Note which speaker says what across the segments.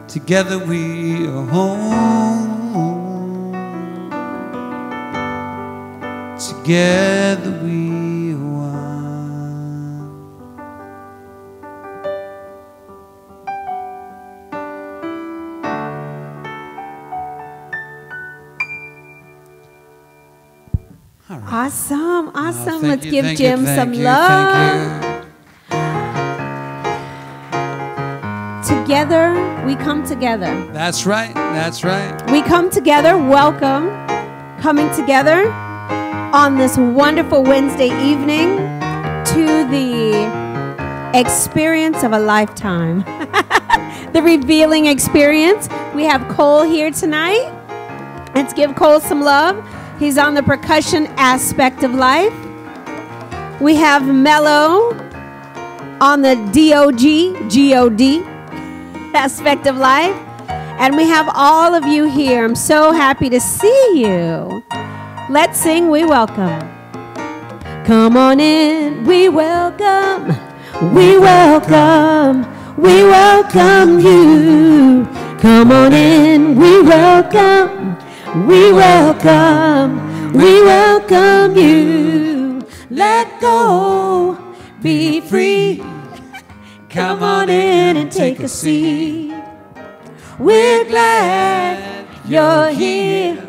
Speaker 1: Together we are home. Together we are one. All right.
Speaker 2: Awesome, awesome.
Speaker 1: Oh,
Speaker 2: Let's
Speaker 1: you,
Speaker 2: give Jim some love.
Speaker 1: Thank you.
Speaker 2: Together, we come together.
Speaker 1: That's right. That's right.
Speaker 2: We come together. Welcome. Coming together on this wonderful Wednesday evening to the experience of a lifetime. The revealing experience. We have Cole here tonight. Let's give Cole some love. He's on the percussion aspect of life. We have Mello on the G-O-D aspect of life. And we have all of you here. I'm so happy to see you. Let's sing We Welcome. Come on in, we welcome. We welcome. We welcome you. Come on in, we welcome. We welcome. We welcome you. Let go, be free. Come on in and take a seat. We're glad you're here.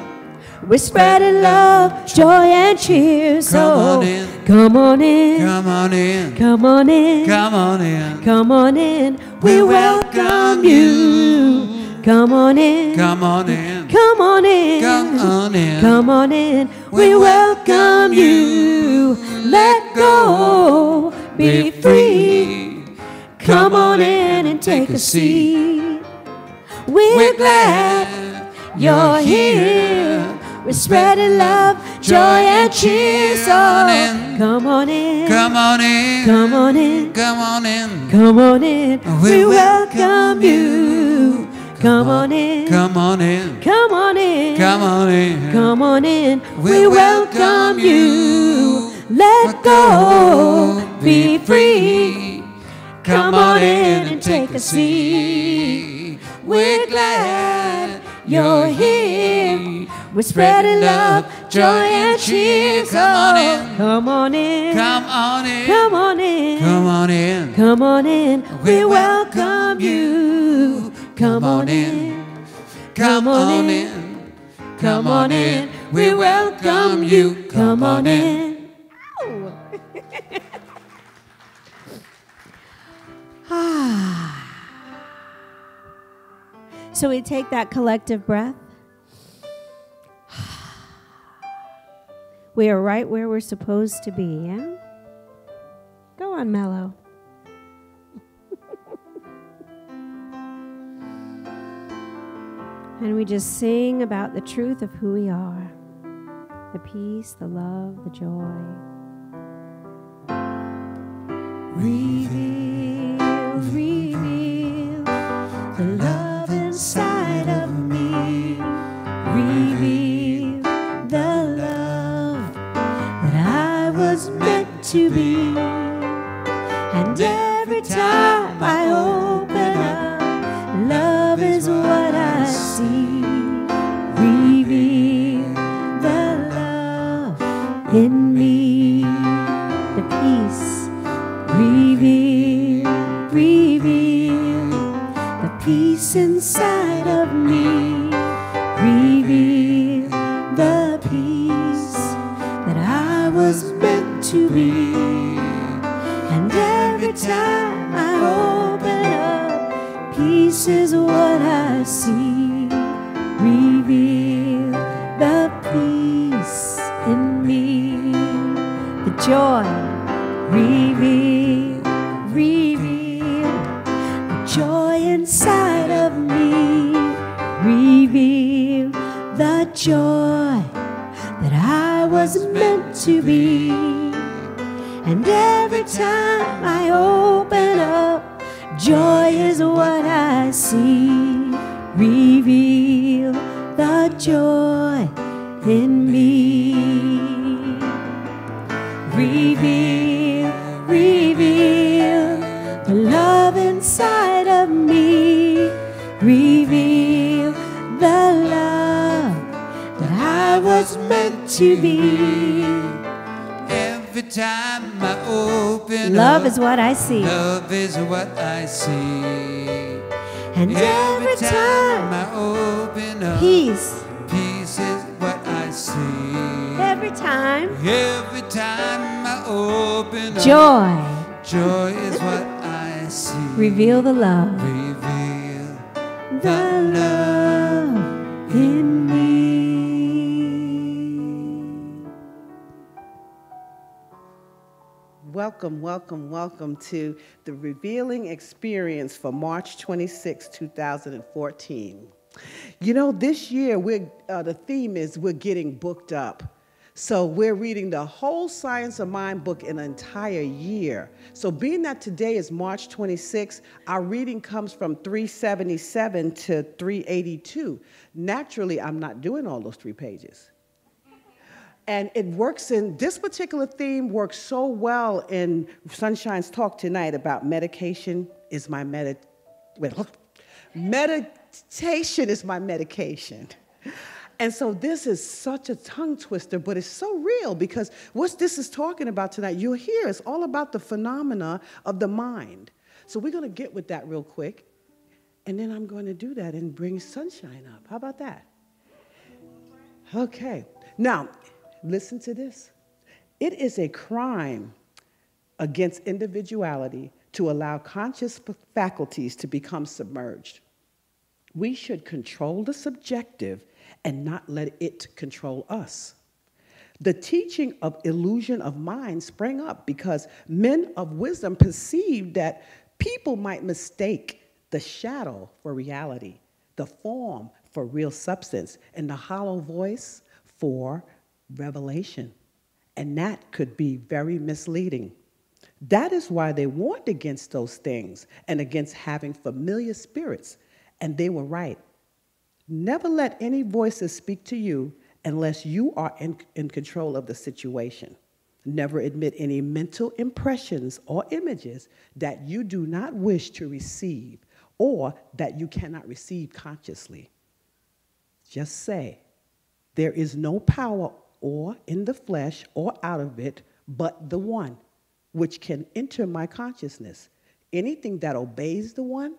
Speaker 2: We're spreading love, joy, and cheer. So come on in,
Speaker 1: Come on in.
Speaker 2: come on in,
Speaker 1: Come on in.
Speaker 2: come on in. We welcome you. Come on in,
Speaker 1: Come on in.
Speaker 2: come on in,
Speaker 1: Come on in.
Speaker 2: come on in. We welcome you. Let go, be free. Come on in and take a seat. We're glad you're here. We're spreading love, joy, and cheer. So come on in,
Speaker 1: Come on in.
Speaker 2: come on in,
Speaker 1: Come on in.
Speaker 2: come on in. We welcome you. Come on in,
Speaker 1: Come on in.
Speaker 2: come on in,
Speaker 1: Come on in.
Speaker 2: come on in. We welcome you. Let go, be free. Come on in and take a seat. We're glad you're here. We're spreading love, joy, and cheer.
Speaker 1: Come on in.
Speaker 2: Come on in.
Speaker 1: Come on in.
Speaker 2: Come on in.
Speaker 1: Come on in.
Speaker 2: Come on in. We welcome you. Come on in.
Speaker 1: Come on in. Come on in. We welcome you.
Speaker 2: Come on in. So we take that collective breath. We are right where we're supposed to be, yeah? Go on, Mello. And we just sing about the truth of who we are. The peace, the love, the joy. Reveal, reveal the love inside of me. Reveal the love that I was meant to be. And every time I open up, love is what I see. Reveal the love in me, the peace. Reveal, reveal the peace inside of me. Reveal the peace that I was meant to be. And every time I open up, peace is what I see. Reveal the peace in me, the joy. Reveal, reveal the joy inside of me. Reveal the joy that I was meant to be. And every time I open up, joy is what I see. Reveal the joy in me. Reveal, reveal the love inside of me. Reveal to be.
Speaker 1: Every time I open
Speaker 2: Love
Speaker 1: up,
Speaker 2: is what I see.
Speaker 1: love is what I see.
Speaker 2: And every time
Speaker 1: I open up,
Speaker 2: peace.
Speaker 1: peace is what I see.
Speaker 2: Every time
Speaker 1: Every time I open up,
Speaker 2: joy.
Speaker 1: joy is what I see.
Speaker 2: Reveal the love.
Speaker 1: Reveal
Speaker 2: The love in me.
Speaker 3: Welcome, welcome, welcome to the Revealing Experience for March 26, 2014. You know, this year, the theme is we're getting booked up. So we're reading the whole Science of Mind book in an entire year. So being that today is March 26, our reading comes from 377 to 382. Naturally, I'm not doing all those 3 pages. And it works in, this particular theme works so well in Sunshine's talk tonight about medication is my meditation is my medication. And so this is such a tongue twister, but it's so real because what this is talking about tonight, you'll hear, it's all about the phenomena of the mind. So we're going to get with that real quick, and then I'm going to do that and bring Sunshine up. How about that? Okay. Now, listen to this. It is a crime against individuality to allow conscious faculties to become submerged. We should control the subjective and not let it control us. The teaching of illusion of mind sprang up because men of wisdom perceived that people might mistake the shadow for reality, the form for real substance, and the hollow voice for revelation. And that could be very misleading. That is why they warned against those things and against having familiar spirits. And they were right. Never let any voices speak to you unless you are in control of the situation. Never admit any mental impressions or images that you do not wish to receive or that you cannot receive consciously. Just say, there is no power or in the flesh or out of it but the one, which can enter my consciousness. Anything that obeys the one,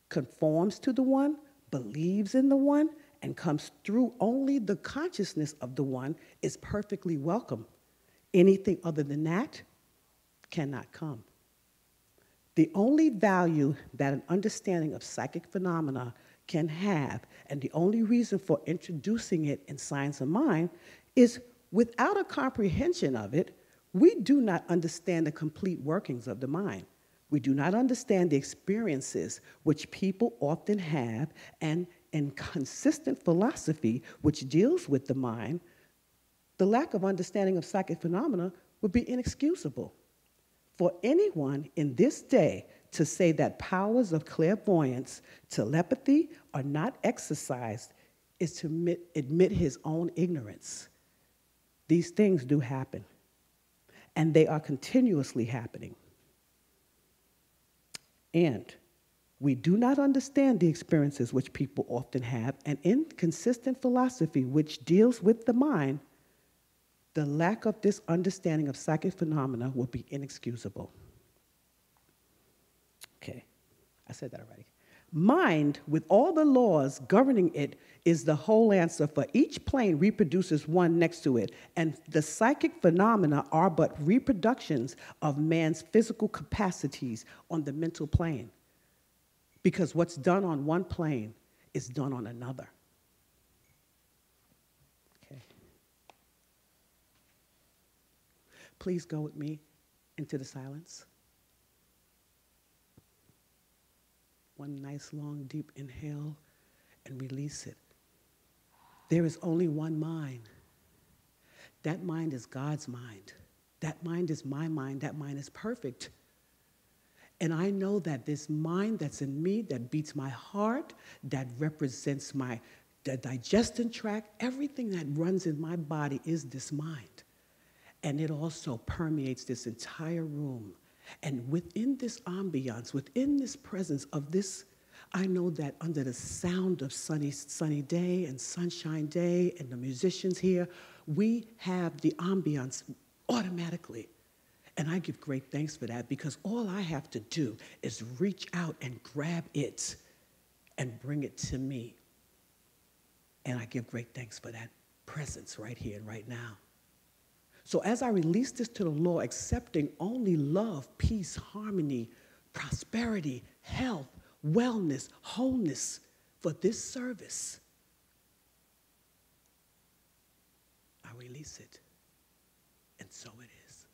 Speaker 3: conforms to the one, believes in the one, and comes through only the consciousness of the one is perfectly welcome. Anything other than that cannot come. The only value that an understanding of psychic phenomena can have, and the only reason for introducing it in Science of Mind, is without a comprehension of it, we do not understand the complete workings of the mind. We do not understand the experiences which people often have, and in consistent philosophy which deals with the mind, the lack of understanding of psychic phenomena would be inexcusable. For anyone in this day to say that powers of clairvoyance, telepathy are not exercised is to admit his own ignorance. These things do happen, and they are continuously happening. And we do not understand the experiences which people often have, and inconsistent philosophy which deals with the mind, the lack of this understanding of psychic phenomena will be inexcusable. Okay, I said that already. Mind, with all the laws governing it, is the whole answer, for each plane reproduces one next to it, and the psychic phenomena are but reproductions of man's physical capacities on the mental plane, because what's done on one plane is done on another. Okay. Please go with me into the silence. One nice, long, deep inhale and release it. There is only one mind. That mind is God's mind. That mind is my mind. That mind is perfect. And I know that this mind that's in me, that beats my heart, that represents the digestion tract, everything that runs in my body is this mind. And it also permeates this entire room. And within this ambiance, within this presence of this, I know that under the sound of sunny day and sunshine day and the musicians here, we have the ambiance automatically. And I give great thanks for that, because all I have to do is reach out and grab it and bring it to me. And I give great thanks for that presence right here and right now. So as I release this to the Lord, accepting only love, peace, harmony, prosperity, health, wellness, wholeness for this service, I release it. And so it is.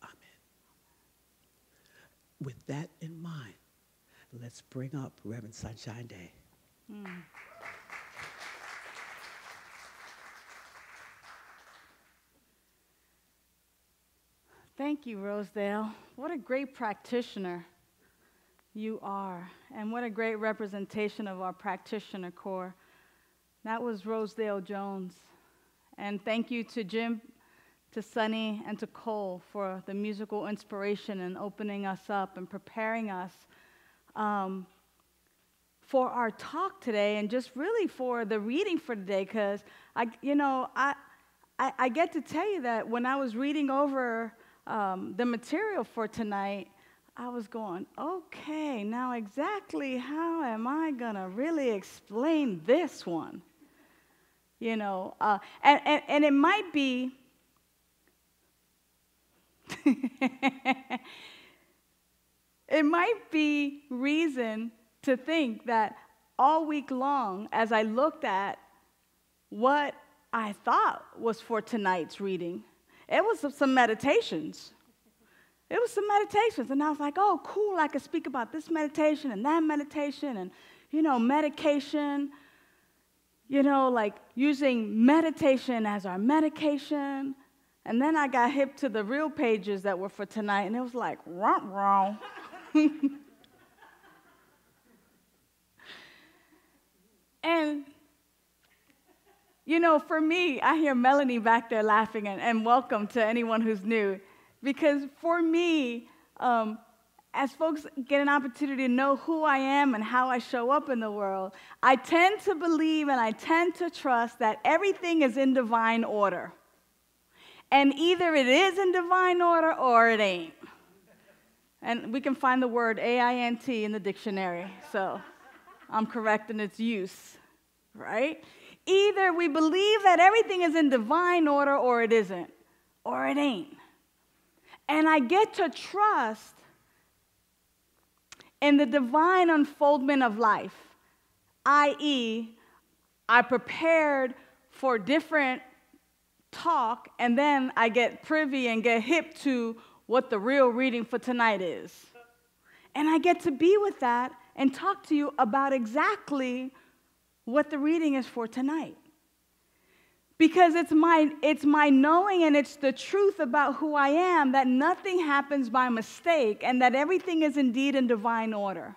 Speaker 3: Amen. With that in mind, let's bring up Reverend Sunshine Daye.
Speaker 4: Thank you, Rosedale. What a great practitioner you are, and what a great representation of our practitioner corps. That was Rosedale Jones. And thank you to Jim, to Sonny, and to Cole for the musical inspiration and opening us up and preparing us for our talk today, and just really for the reading for today, because I get to tell you that when I was reading over the material for tonight, I was going, okay, now exactly how am I going to really explain this one? You know, and it might be, it might be reason to think that all week long, as I looked at what I thought was for tonight's reading, it was some meditations. It was some meditations, and I was like, oh, cool, I could speak about this meditation and that meditation and, medication, like using meditation as our medication. And then I got hip to the real pages that were for tonight, and it was like, wrong. And, for me, I hear Melanie back there laughing, and welcome to anyone who's new. Because for me, as folks get an opportunity to know who I am and how I show up in the world, I tend to believe and I tend to trust that everything is in divine order. And either it is in divine order or it ain't. And we can find the word AINT in the dictionary, so I'm correct in its use, right? Either we believe that everything is in divine order or it isn't, or it ain't. And I get to trust in the divine unfoldment of life, i.e., I prepared for different talk, and then I get privy and get hip to what the real reading for tonight is. And I get to be with that and talk to you about exactly what the reading is for tonight. Because it's my knowing and it's the truth about who I am that nothing happens by mistake and that everything is indeed in divine order.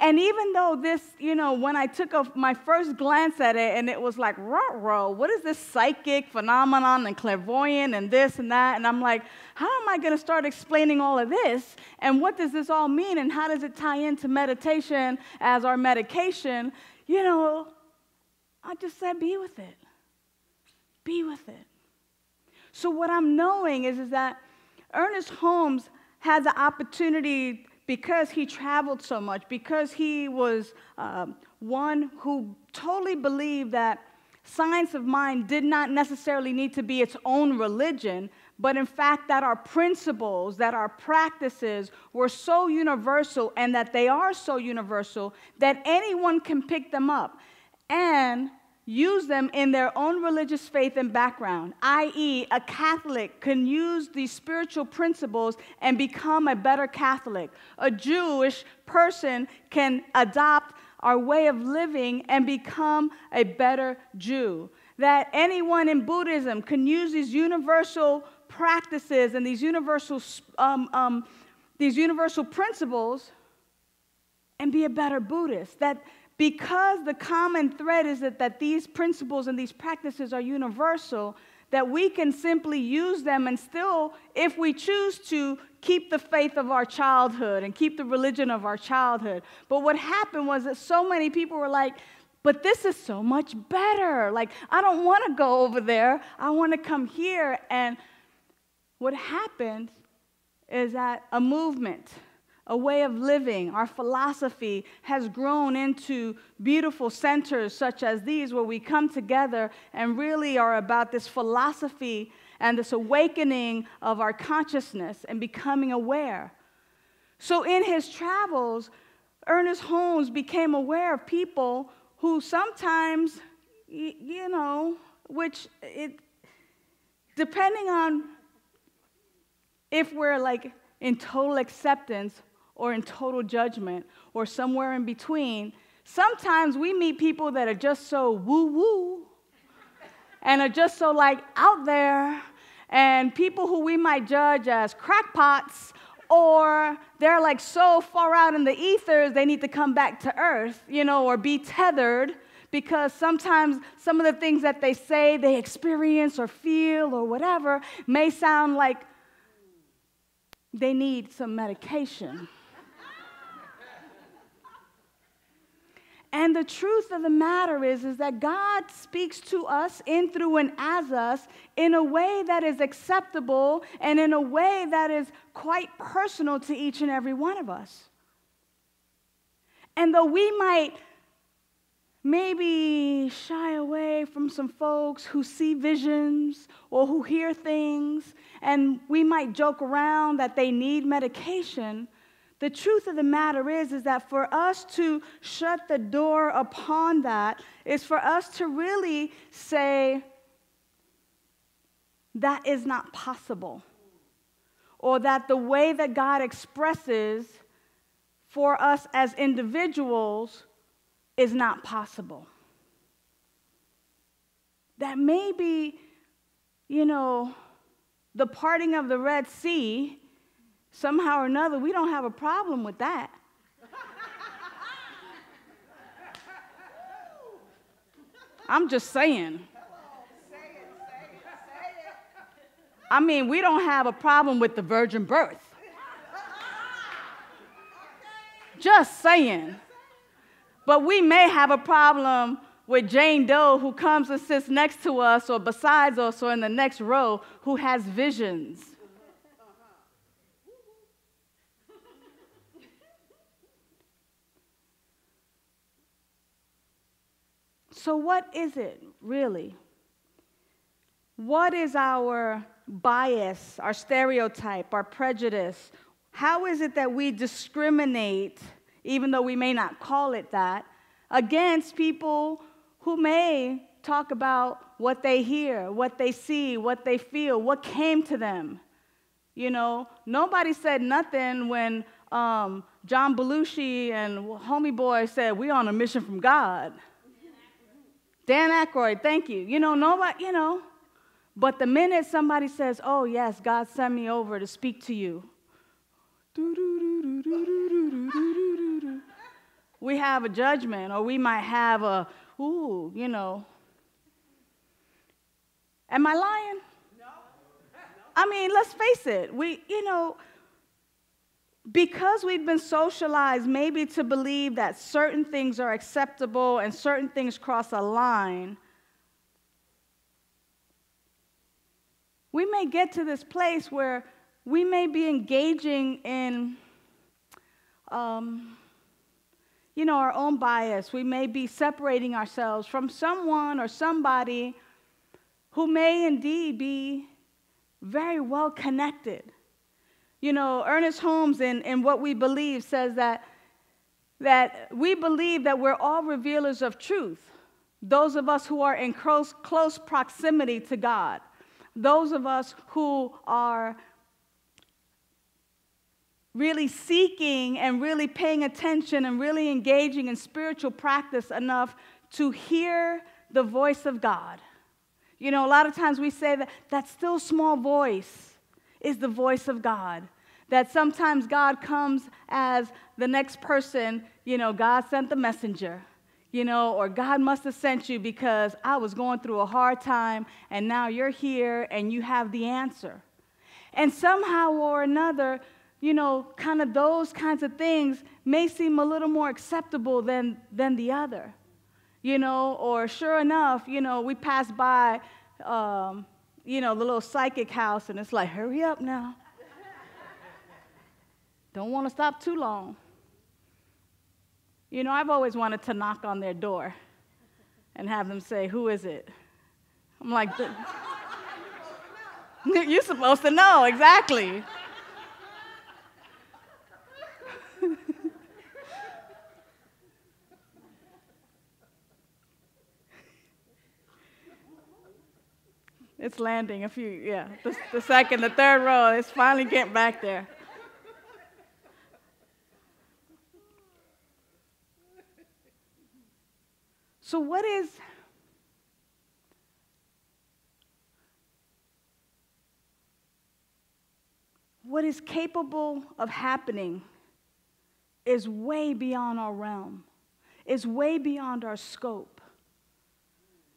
Speaker 4: And even though this, when I took my first glance at it and it was like, what is this psychic phenomenon and clairvoyant and this and that? And I'm like, how am I going to start explaining all of this? And what does this all mean? And how does it tie into meditation as our medication? I just said, be with it. Be with it. So what I'm knowing is that Ernest Holmes had the opportunity, because he traveled so much, because he was one who totally believed that science of mind did not necessarily need to be its own religion, but in fact that our principles, that our practices were so universal, and that they are so universal that anyone can pick them up and use them in their own religious faith and background, i.e., a Catholic can use these spiritual principles and become a better Catholic. A Jewish person can adopt our way of living and become a better Jew. That anyone in Buddhism can use these universal practices and these universal principles and be a better Buddhist. That because the common thread is that these principles and these practices are universal, that we can simply use them and still, if we choose to, keep the faith of our childhood and keep the religion of our childhood. But what happened was that so many people were like, but this is so much better. Like, I don't want to go over there. I want to come here. And what happened is that a movement, a way of living, our philosophy has grown into beautiful centers such as these where we come together and really are about this philosophy and this awakening of our consciousness and becoming aware. So in his travels, Ernest Holmes became aware of people who sometimes, depending on if we're like in total acceptance or in total judgment or somewhere in between, sometimes we meet people that are just so woo-woo and are just so like out there, and people who we might judge as crackpots, or they're like so far out in the ethers they need to come back to earth, or be tethered, because sometimes some of the things that they say they experience or feel or whatever may sound like they need some medication. And the truth of the matter is that God speaks to us in, through, and as us in a way that is acceptable and in a way that is quite personal to each and every one of us. And though we might maybe shy away from some folks who see visions or who hear things, and we might joke around that they need medication, the truth of the matter is that for us to shut the door upon that is for us to really say that is not possible, or that the way that God expresses for us as individuals is not possible. That maybe, the parting of the Red Sea, somehow or another, we don't have a problem with that. I'm just saying. I mean, we don't have a problem with the virgin birth. Just saying. But we may have a problem with Jane Doe, who comes and sits next to us or besides us or in the next row, who has visions. So what is it, really? What is our bias, our stereotype, our prejudice? How is it that we discriminate, even though we may not call it that, against people who may talk about what they hear, what they see, what they feel, what came to them? Nobody said nothing when John Belushi and Homie Boy said, "We on a mission from God." Dan Aykroyd, thank you. Nobody, But the minute somebody says, "Oh, yes, God sent me over to speak to you," we have a judgment, or we might have a, Am I lying? No. I mean, let's face it. Because we've been socialized maybe to believe that certain things are acceptable and certain things cross a line, we may get to this place where we may be engaging in, our own bias. We may be separating ourselves from someone or somebody who may indeed be very well connected. Ernest Holmes in What We Believe says that we believe that we're all revealers of truth. Those of us who are in close proximity to God. Those of us who are really seeking and really paying attention and really engaging in spiritual practice enough to hear the voice of God. A lot of times we say that still small voice is the voice of God. That sometimes God comes as the next person, God sent the messenger, or God must have sent you because I was going through a hard time, and now you're here and you have the answer. And somehow or another, kind of those kinds of things may seem a little more acceptable than the other. Or sure enough, we pass by, the little psychic house, and it's like, hurry up now. Don't want to stop too long. I've always wanted to knock on their door and have them say, who is it? I'm like, you're supposed to know, exactly. It's landing the second, the third row, it's finally getting back there. So what is capable of happening is way beyond our realm, is way beyond our scope.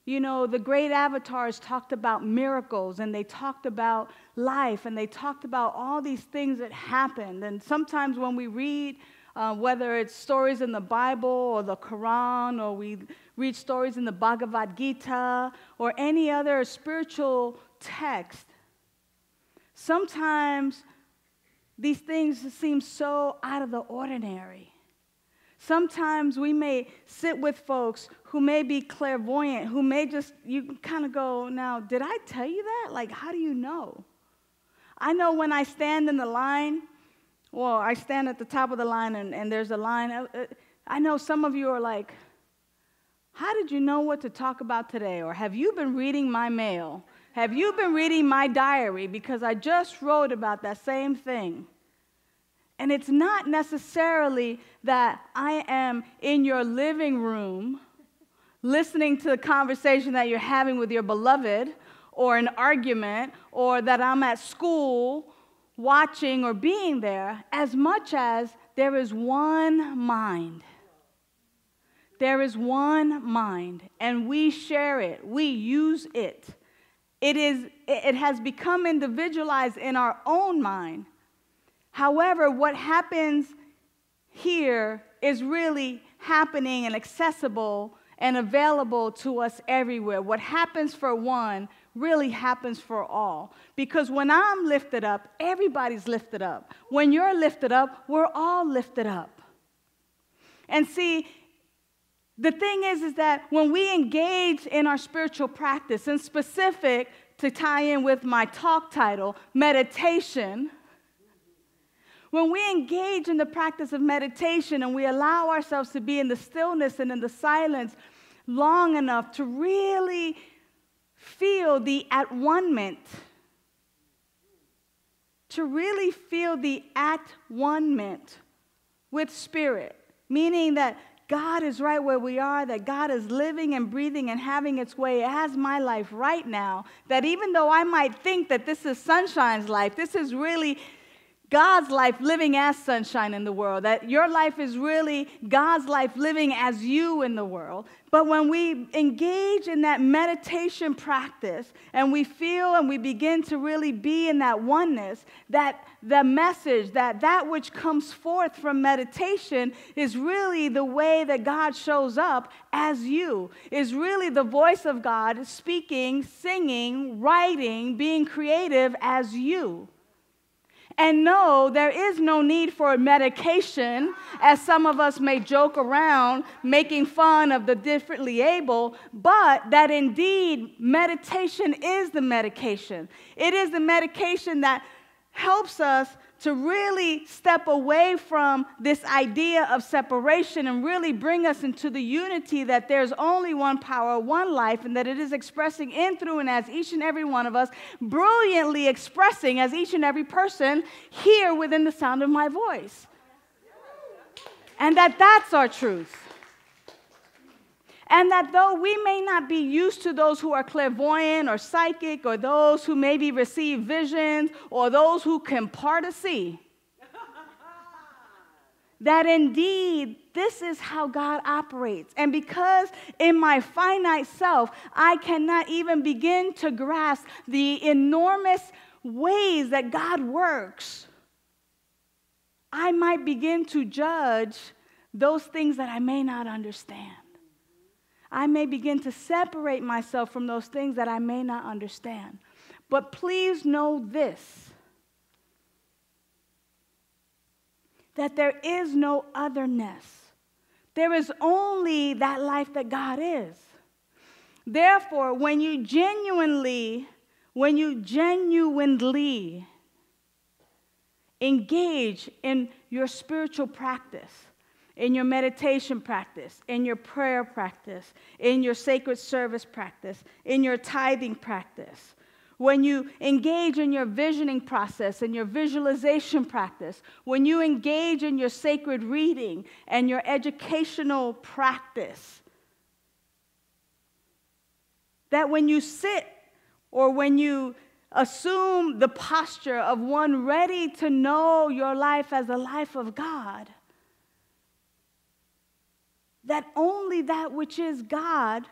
Speaker 4: The great avatars talked about miracles, and they talked about life, and they talked about all these things that happened. And sometimes when we read, whether it's stories in the Bible or the Quran, or we read stories in the Bhagavad Gita or any other spiritual text, sometimes these things seem so out of the ordinary. Sometimes we may sit with folks who may be clairvoyant, who may you kind of go, now, did I tell you that? Like, how do you know? I know when I stand in the line, I stand at the top of the line and there's a line. I know some of you are like, how did you know what to talk about today? Or have you been reading my mail? Have you been reading my diary? Because I just wrote about that same thing. And it's not necessarily that I am in your living room listening to the conversation that you're having with your beloved, or an argument, or that I'm at school watching or being there, as much as there is one mind. There is one mind, and we share it. We use it. It has become individualized in our own mind. However, what happens here is really happening and accessible and available to us everywhere. What happens for one really happens for all. Because when I'm lifted up, everybody's lifted up. When you're lifted up, we're all lifted up. And see, the thing is that when we engage in our spiritual practice, and specific to tie in with my talk title, meditation, when we engage in the practice of meditation and we allow ourselves to be in the stillness and in the silence long enough to really feel the at-one-ment, with spirit, meaning that God is right where we are, that God is living and breathing and having its way as my life right now, that even though I might think that this is Sunshine's life, this is really God's life living as sunshine in the world, that your life is really God's life living as you in the world. But when we engage in that meditation practice and we feel and we begin to really be in that oneness, that the message, that which comes forth from meditation is really the way that God shows up as you, is really the voice of God speaking, singing, writing, being creative as you. And no, there is no need for medication, as some of us may joke around, making fun of the differently able, but that indeed meditation is the medication. It is the medication that helps us to really step away from this idea of separation and really bring us into the unity that there's only one power, one life, and that it is expressing in, through, and as each and every one of us, brilliantly expressing as each and every person here within the sound of my voice. And that's our truth. And that though we may not be used to those who are clairvoyant or psychic, or those who maybe receive visions, or those who can part a sea, that indeed this is how God operates. And because in my finite self, I cannot even begin to grasp the enormous ways that God works, I might begin to judge those things that I may not understand. I may begin to separate myself from those things that I may not understand. But please know this, that there is no otherness. There is only that life that God is. Therefore, when you genuinely engage in your spiritual practice, in your meditation practice, in your prayer practice, in your sacred service practice, in your tithing practice, when you engage in your visioning process and your visualization practice, when you engage in your sacred reading and your educational practice, that when you sit or when you assume the posture of one ready to know your life as a life of God, that only that which is God,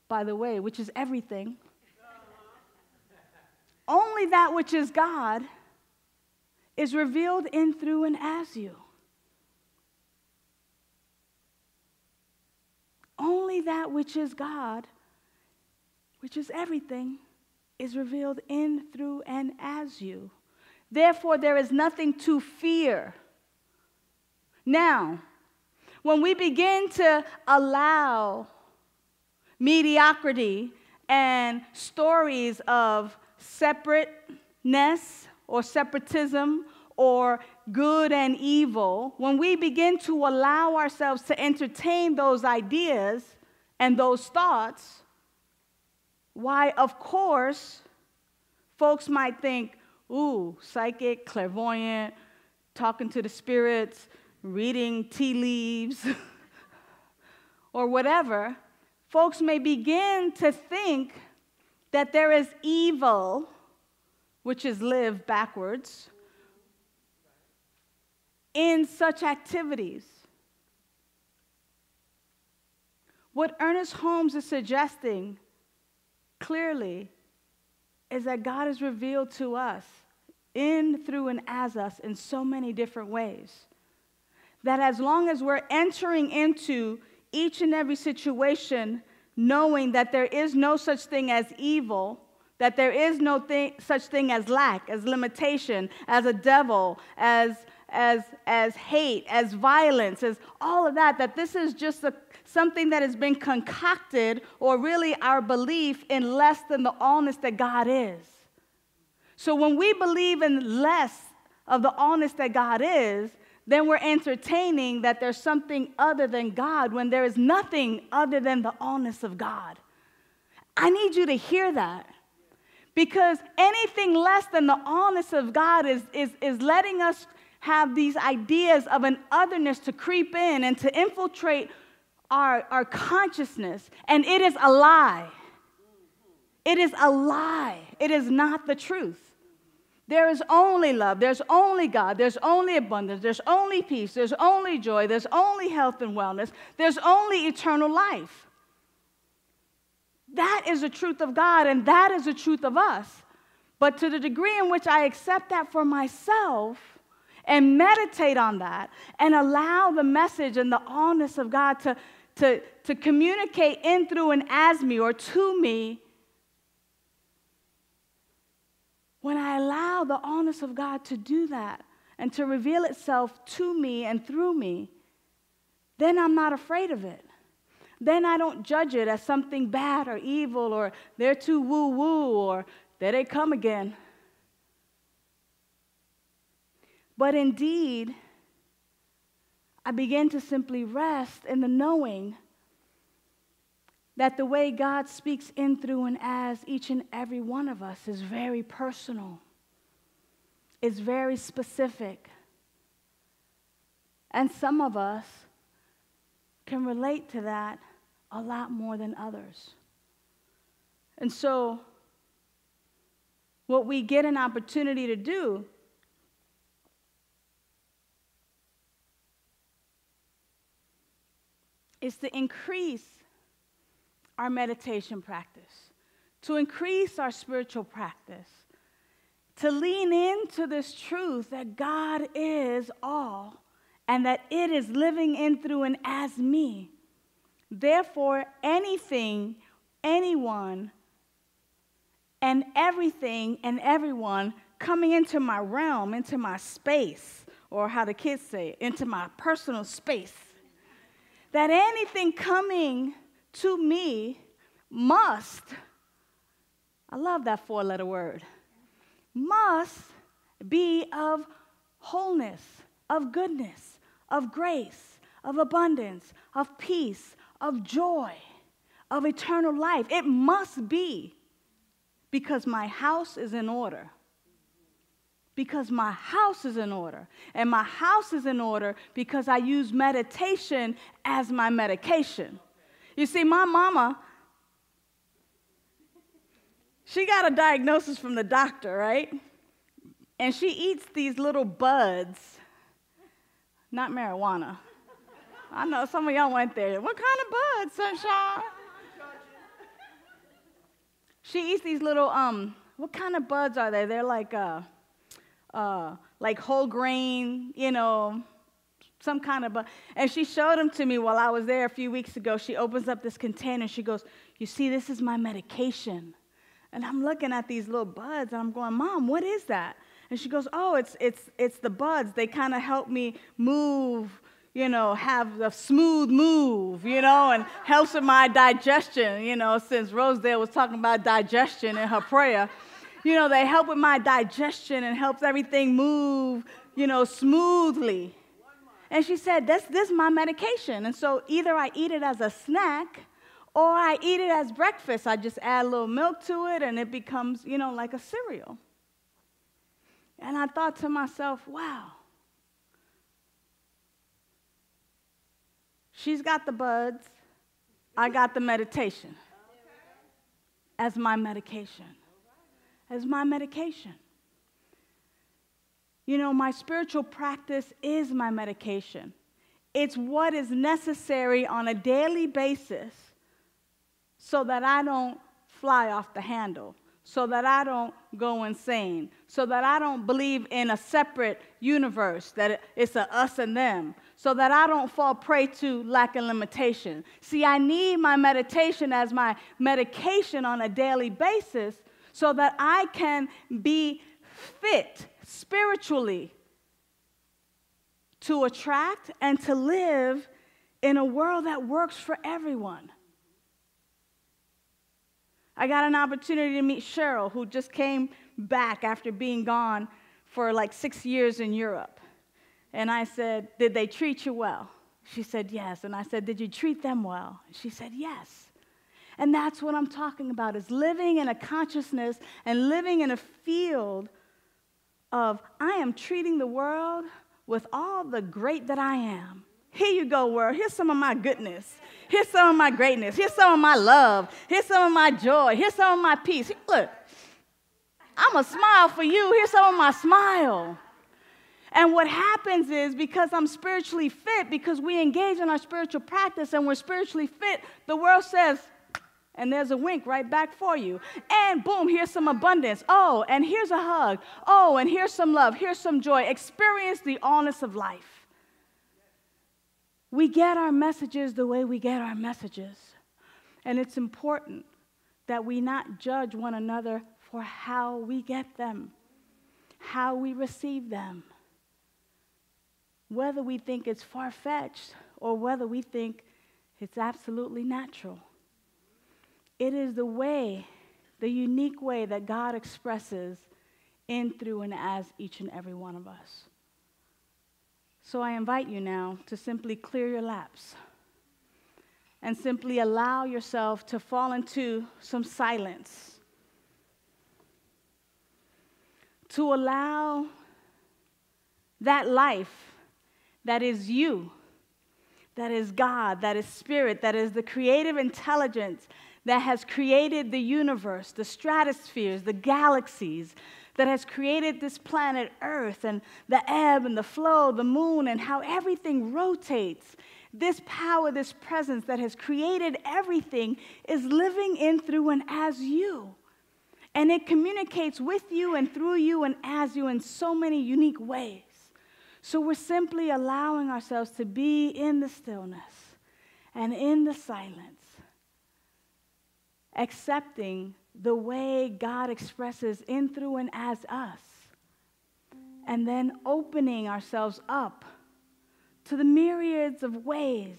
Speaker 4: by the way, which is everything, only that which is God is revealed in, through, and as you. Only that which is God, which is everything, is revealed in, through, and as you. Therefore, there is nothing to fear. Now, when we begin to allow mediocrity and stories of separateness or separatism or good and evil, when we begin to allow ourselves to entertain those ideas and those thoughts, why, of course, folks might think, ooh, psychic, clairvoyant, talking to the spirits, reading tea leaves, or whatever. Folks may begin to think that there is evil, which is live backwards, in such activities. What Ernest Holmes is suggesting clearly is that God is revealed to us in, through, and as us in so many different ways. That as long as we're entering into each and every situation knowing that there is no such thing as evil, that there is no such thing as lack, as limitation, as a devil, as hate, as violence, as all of that, that this is just something that has been concocted, or really our belief in less than the allness that God is. So when we believe in less of the allness that God is, then we're entertaining that there's something other than God when there is nothing other than the allness of God. I need you to hear that. Because anything less than the allness of God is letting us have these ideas of an otherness to creep in and to infiltrate our consciousness. And it is a lie. It is a lie. It is not the truth. There is only love. There's only God. There's only abundance. There's only peace. There's only joy. There's only health and wellness. There's only eternal life. That is the truth of God, and that is the truth of us. But to the degree in which I accept that for myself and meditate on that and allow the message and the allness of God to communicate in, through, and as me, or to me, when I allow the allness of God to do that and to reveal itself to me and through me, then I'm not afraid of it. Then I don't judge it as something bad or evil, or they're too woo-woo, or there they come again. But indeed, I begin to simply rest in the knowing that the way God speaks in, through, and as each and every one of us is very personal. It's very specific. And some of us can relate to that a lot more than others. And so, what we get an opportunity to do is to increase our meditation practice, to increase our spiritual practice, to lean into this truth that God is all and that it is living in, through, and as me. Therefore, anything, anyone, and everything and everyone coming into my realm, into my space, or how the kids say it, into my personal space, that anything coming to me must, I love that four-letter word, must be of wholeness, of goodness, of grace, of abundance, of peace, of joy, of eternal life. It must be, because my house is in order. Because my house is in order. And my house is in order because I use meditation as my medication. You see, my mama, she got a diagnosis from the doctor, right? And she eats these little buds, not marijuana. I know some of y'all went there. What kind of buds, Sunshine? She eats these little, what kind of buds are they? They're like whole grain, some kind of bud. And she showed them to me while I was there a few weeks ago. She opens up this container. She goes, "You see, this is my medication." And I'm looking at these little buds, and I'm going, "Mom, what is that?" And she goes, "Oh, it's the buds. They kind of help me move, have a smooth move, and helps with my digestion, since Rosedale was talking about digestion in her prayer. They help with my digestion and helps everything move, smoothly." And she said, this is my medication. And so either I eat it as a snack or I eat it as breakfast. I just add a little milk to it and it becomes, like a cereal. And I thought to myself, wow. She's got the buds. I got the meditation as my medication. As my medication. My spiritual practice is my medication. It's what is necessary on a daily basis so that I don't fly off the handle, so that I don't go insane, so that I don't believe in a separate universe, that it's a us and them, so that I don't fall prey to lack and limitation. See, I need my meditation as my medication on a daily basis so that I can be fit spiritually to attract and to live in a world that works for everyone. I got an opportunity to meet Cheryl, who just came back after being gone for like 6 years in Europe. And I said, "Did they treat you well?" She said, "Yes." And I said, "Did you treat them well?" She said, "Yes." And that's what I'm talking about, is living in a consciousness and living in a field of I am treating the world with all the great that I am. Here you go, world. Here's some of my goodness. Here's some of my greatness. Here's some of my love. Here's some of my joy. Here's some of my peace. Look, I'm a smile for you. Here's some of my smile. And what happens is, because I'm spiritually fit, because we engage in our spiritual practice and we're spiritually fit, the world says, and there's a wink right back for you. And boom, here's some abundance. Oh, and here's a hug. Oh, and here's some love. Here's some joy. Experience the allness of life. We get our messages the way we get our messages. And it's important that we not judge one another for how we get them, how we receive them, whether we think it's far-fetched or whether we think it's absolutely natural. It is the way, the unique way that God expresses in, through, and as each and every one of us. So I invite you now to simply clear your laps and simply allow yourself to fall into some silence, to allow that life that is you, that is God, that is spirit, that is the creative intelligence that has created the universe, the stratospheres, the galaxies, that has created this planet Earth and the ebb and the flow, the moon, and how everything rotates. This power, this presence that has created everything is living in, through, and as you. And it communicates with you and through you and as you in so many unique ways. So we're simply allowing ourselves to be in the stillness and in the silence, accepting the way God expresses in, through, and as us, and then opening ourselves up to the myriads of ways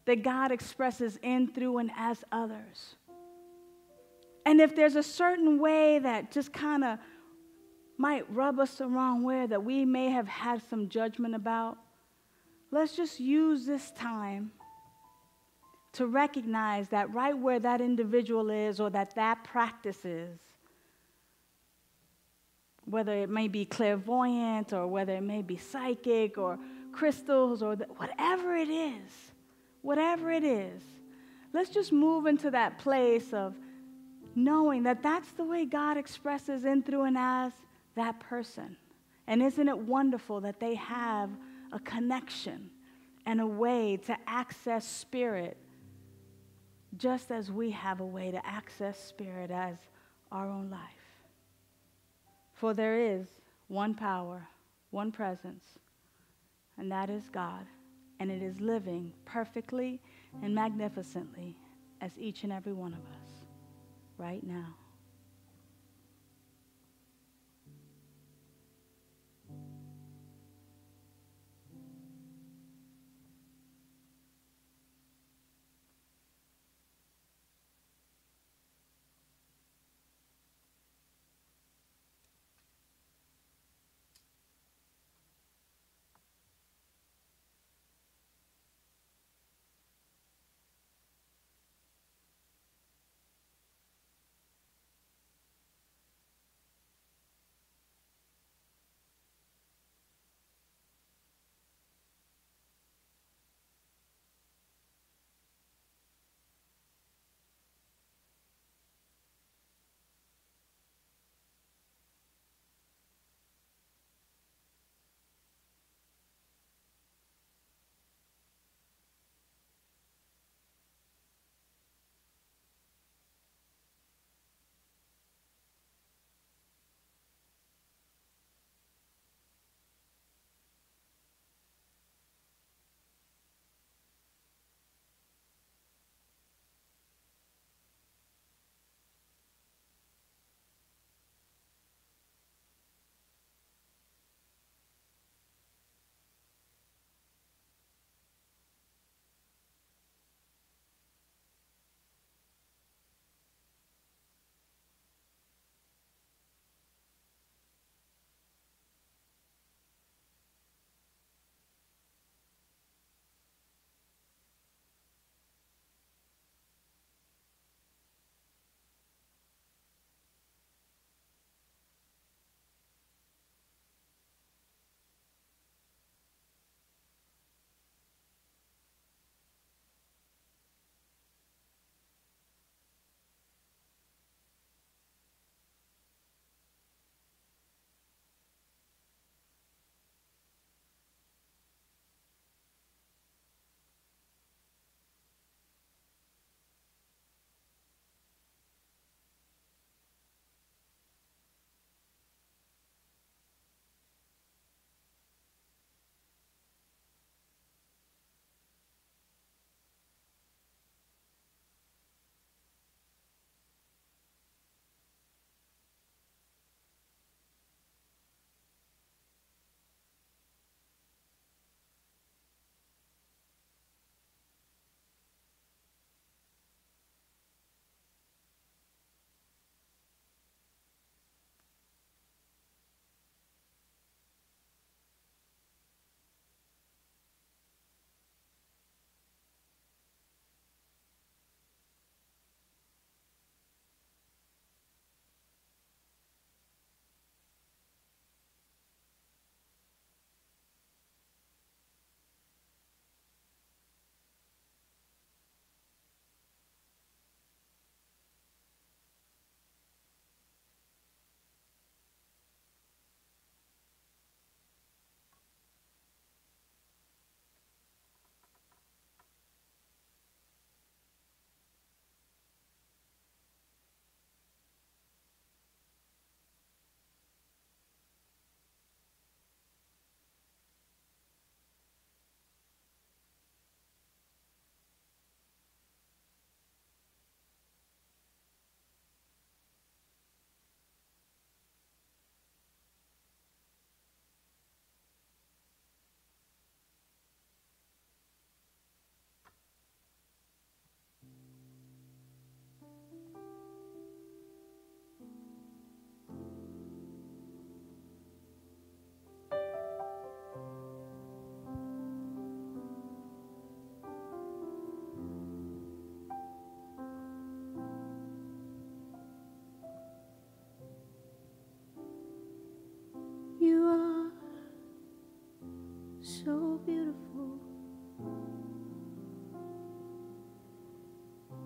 Speaker 4: that God expresses in, through, and as others. And if there's a certain way that just kind of might rub us the wrong way, that we may have had some judgment about, let's just use this time to recognize that right where that individual is, or that practice is, whether it may be clairvoyant, or whether it may be psychic, or crystals, or whatever it is, let's just move into that place of knowing that that's the way God expresses in, through, and as that person. And isn't it wonderful that they have a connection and a way to access spirit, just as we have a way to access spirit as our own life? For there is one power, one presence, and that is God. And it is living perfectly and magnificently as each and every one of us right now.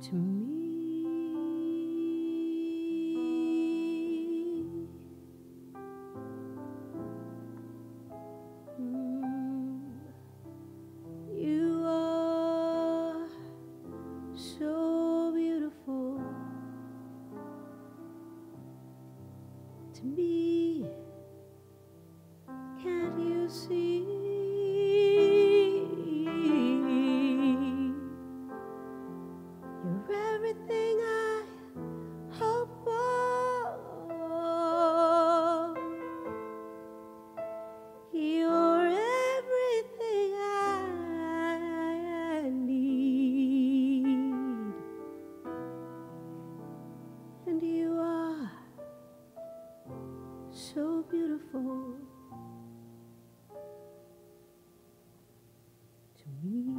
Speaker 2: to me. You are so beautiful to me. Can't you see? You're everything I hope for. You're everything I need. And you are so beautiful to me.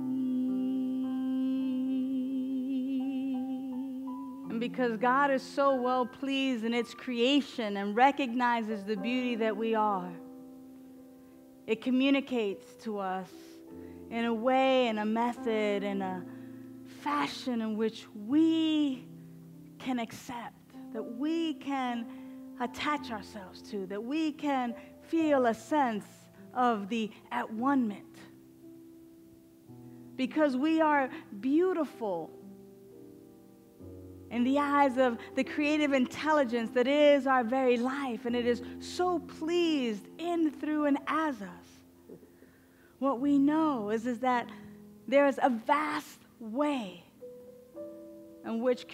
Speaker 4: And because God is so well pleased in its creation and recognizes the beauty that we are, it communicates to us in a way, in a method, in a fashion in which we can accept, that we can attach ourselves to, that we can feel a sense of the at one-ment. Because we are beautiful in the eyes of the creative intelligence that is our very life, and it is so pleased in, through, and as us. What we know is that there's a vast way in which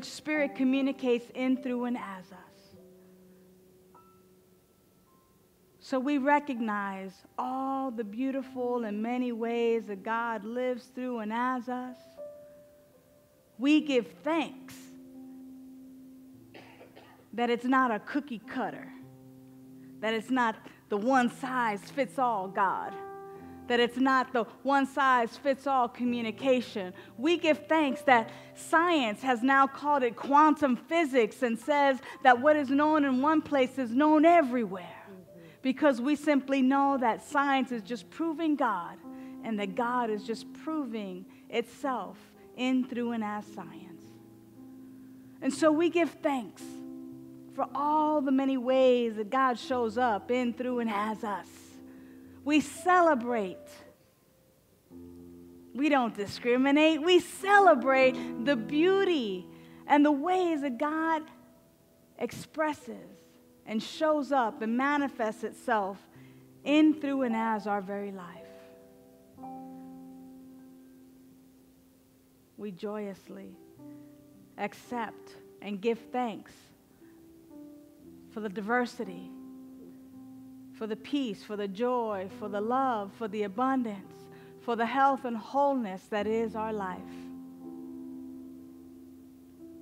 Speaker 4: Spirit communicates in, through, and as us. So we recognize all the beautiful and many ways that God lives through and as us. We give thanks that it's not a cookie cutter, that it's not the one-size-fits-all God, that it's not the one-size-fits-all communication. We give thanks that science has now called it quantum physics and says that what is known in one place is known everywhere, because we simply know that science is just proving God and that God is just proving itself in, through, and as science. And so we give thanks for all the many ways that God shows up in, through, and as us. We celebrate. We don't discriminate. We celebrate the beauty and the ways that God expresses and shows up and manifests itself in, through, and as our very life. We joyously accept and give thanks for the diversity, for the peace, for the joy, for the love, for the abundance, for the health and wholeness that is our life.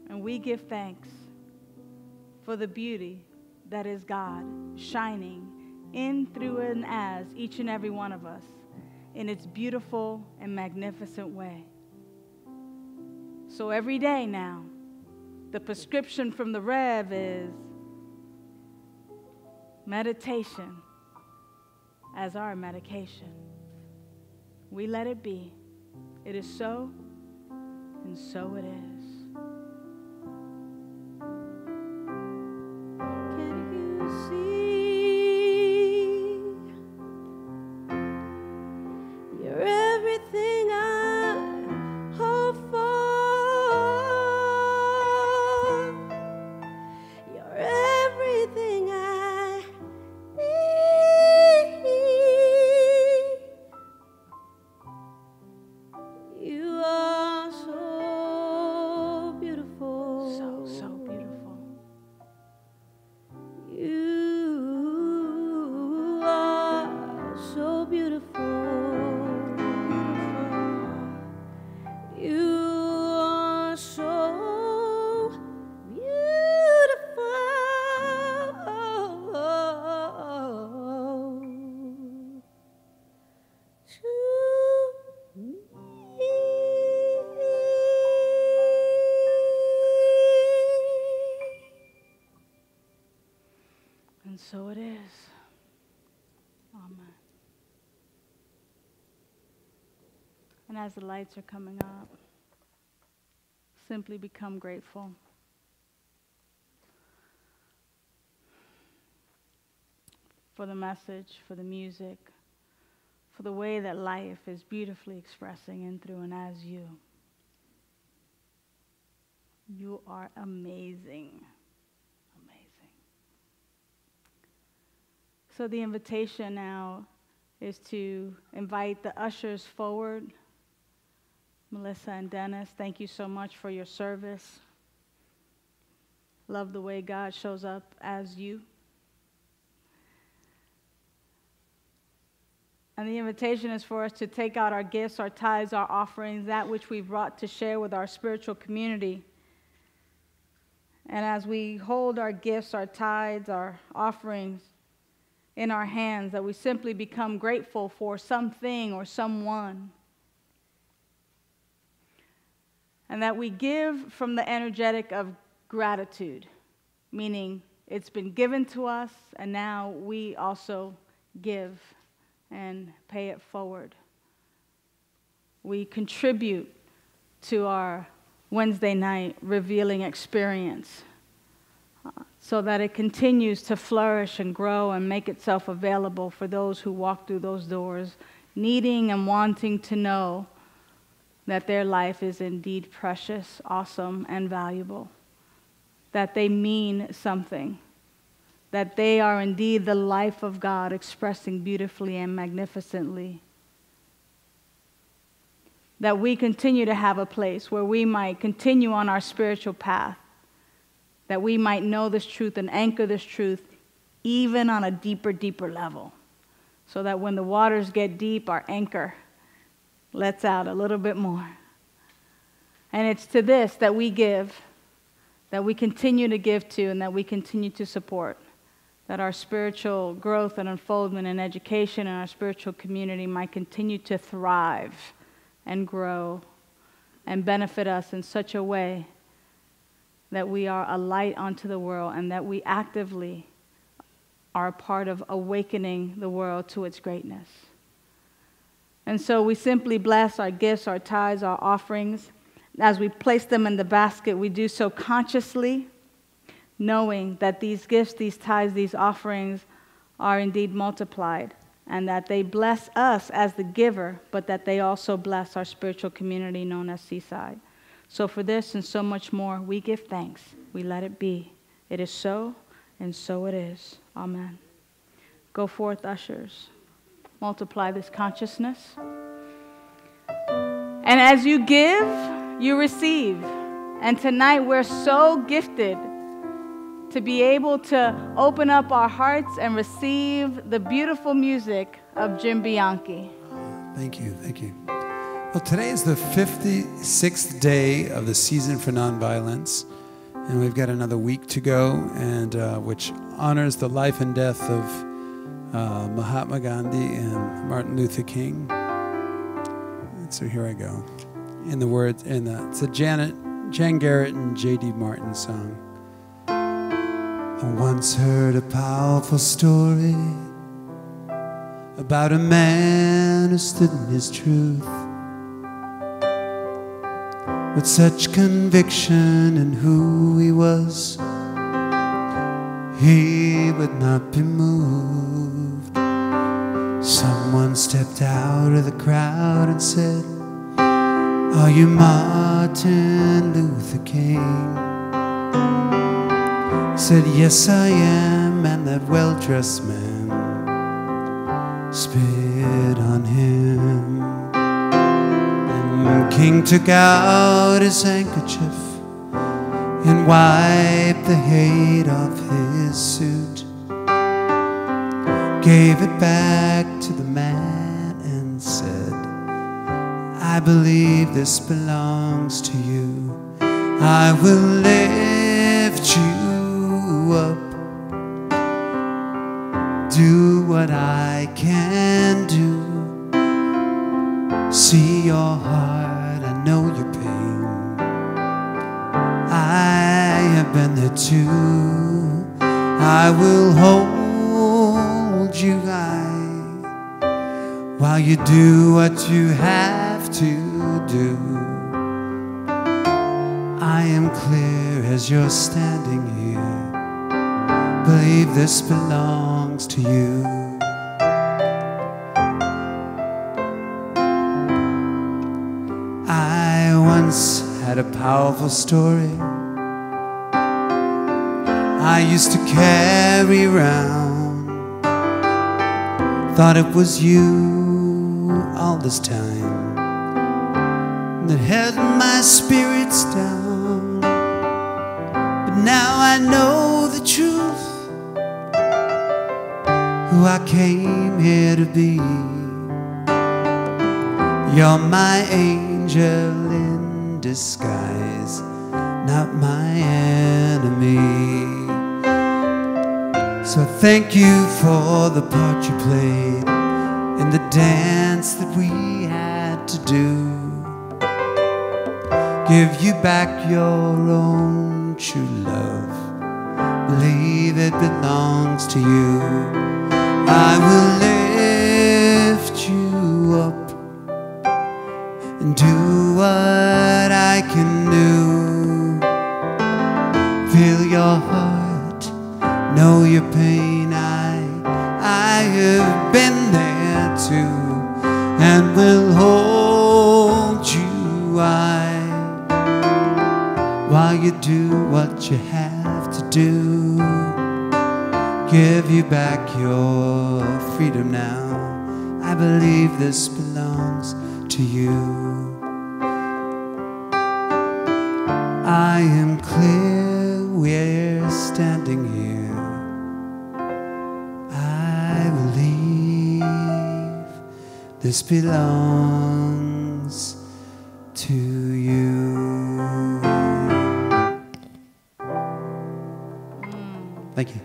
Speaker 4: And we give thanks for the beauty that is God shining in, through, and as each and every one of us in its beautiful and magnificent way. So every day now, the prescription from the Rev is meditation as our medication. We let it be. It is so, and so it is.
Speaker 2: Can you see? You're everything I hope for. You're everything I need. You are so beautiful.
Speaker 4: So beautiful.
Speaker 2: You are so beautiful. You are so beautiful to me.
Speaker 4: And so it is. Amen. And as the lights are coming up, simply become grateful. For the message, for the music, for the way that life is beautifully expressing in, through, and as you. You are amazing. Amazing. So the invitation now is to invite the ushers forward. Melissa and Dennis, thank you so much for your service. Love the way God shows up as you. And the invitation is for us to take out our gifts, our tithes, our offerings, that which we've brought to share with our spiritual community. And as we hold our gifts, our tithes, our offerings in our hands, that we simply become grateful for something or someone. And that we give from the energetic of gratitude, meaning it's been given to us, and now we also give and pay it forward. We contribute to our Wednesday night revealing experience so that it continues to flourish and grow and make itself available for those who walk through those doors, needing and wanting to know that their life is indeed precious, awesome, and valuable, that they mean something, that they are indeed the life of God expressing beautifully and magnificently. That we continue to have a place where we might continue on our spiritual path, that we might know this truth and anchor this truth even on a deeper, deeper level, so that when the waters get deep, our anchor lets out a little bit more. And it's to this that we give, that we continue to give to, and that we continue to support, that our spiritual growth and unfoldment and education in our spiritual community might continue to thrive and grow and benefit us in such a way that we are a light unto the world, and that we actively are a part of awakening the world to its greatness. And so we simply bless our gifts, our tithes, our offerings. As we place them in the basket, we do so consciously, knowing that these gifts, these tithes, these offerings are indeed multiplied, and that they bless us as the giver, but that they also bless our spiritual community known as Seaside. So for this and so much more, we give thanks. We let it be. It is so, and so it is. Amen. Go forth, ushers. Multiply this consciousness. And as you give, you receive. And tonight we're so gifted to be able to open up our hearts and receive the beautiful music of Jim Bianchi.
Speaker 1: Thank you, thank you. Well, today is the 56th day of the season for nonviolence, and we've got another week to go, and which honors the life and death of Mahatma Gandhi and Martin Luther King. And so here I go. It's a Jan Garrett and J.D. Martin song. I once heard a powerful story about a man who stood in his truth with such conviction in who he was, he would not be moved. Someone stepped out of the crowd and said, "Are you Martin Luther King?" He said, "Yes, I am," and that well-dressed man spit on him. And King took out his handkerchief and wiped the hate off his suit, gave it back to the man and said, "I believe this belongs to you. I will lift you up, do what I can do, see your heart, I know your pain, I have been there too. I will hold you high while you do what you have to do. I am clear as you're standing here. Believe this belongs to you. I once had a powerful story I used to carry around. Thought it was you all this time that held my spirits down. But now I know the truth, who I came here to be. You're my angel in disguise, not my enemy. So thank you for the part you played in the dance that we had to do. Give you back your own true love. Believe it belongs to you. I will lift you up and do what I can do. Feel your heart, know your pain. I have been there too, and will hold you while you do what you have to do. Give you back your freedom now. I believe this belongs to you. I am clear, we're standing here. I believe this belongs to you. Thank you.